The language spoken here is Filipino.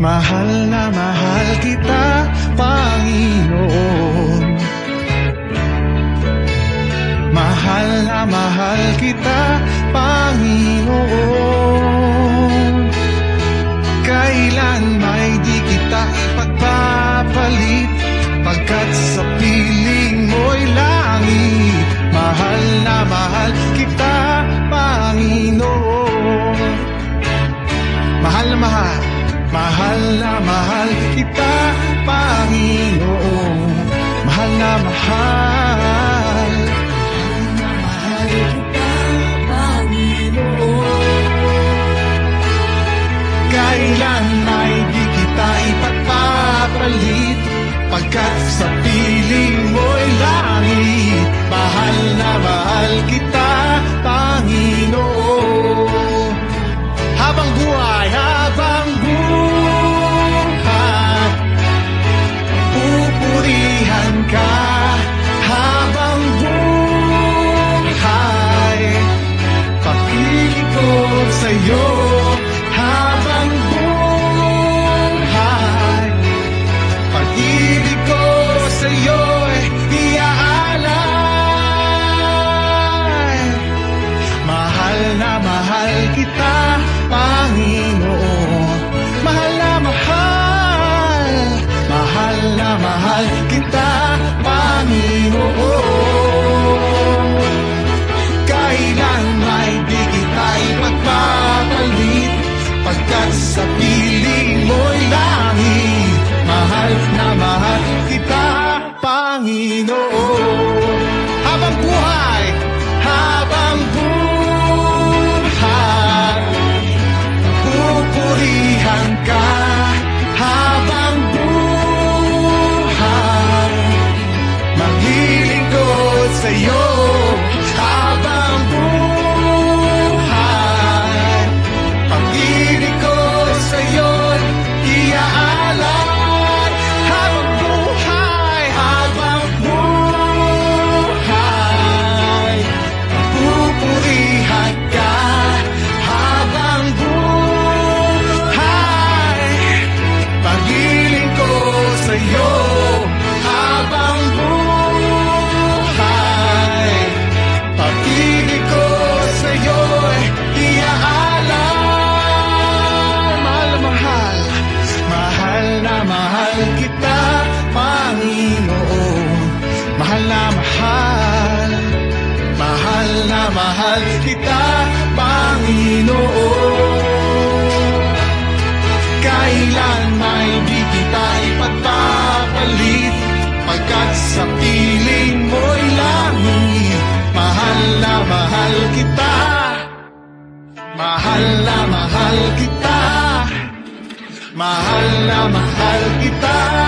mahal kita, Panginoon. Mahal na mahal kita, Panginoon. Kailan may di kita ipagpapalit, pagkat sa piling mo'y langit. Mahal na mahal kita, Panginoon. Mahal na mahal, mahal na mahal kita, Panginoon. Mahal na mahal, mahal kita, Panginoon. Kailan may di kita ipagpapalit, pagkat sa piling mo'y langit. Mahal na mahal kita, Panginoon. Habang buhay, pupurihan ka. Habang buhay, papili ko sa'yo. Habang buhay, pag-ibig ko sa'yo'y iaalay. Mahal na mahal kita, Panginoon. Mahal na mahal, mahal na mahal kita, Panginoon. Kailan may di kita ipagpapalit, pagkat sa piling mo'y langit. Mahal na mahal kita, Panginoon. Habang buhay, habang buhay, pupurihan ka. Habang buhay, maglilingkod sa'yo. Habang buhay, pag-ibig ko sa'yo'y iaalay. Habang buhay, habang buhay, pupurihan ka. Habang buhay, pag-ibig ko sa'yo. Habang buhay, pag-ibig ko sa'yo'y iaalay. Mahal na mahal, mahal na mahal kita, Panginoon. Mahal na mahal, mahal na mahal kita, Panginoon. Kailan may di kita ipagpapalit, pagkat sa piling mo'y langit. Mahal na mahal kita, mahal na mahal kita, mahal na mahal kita.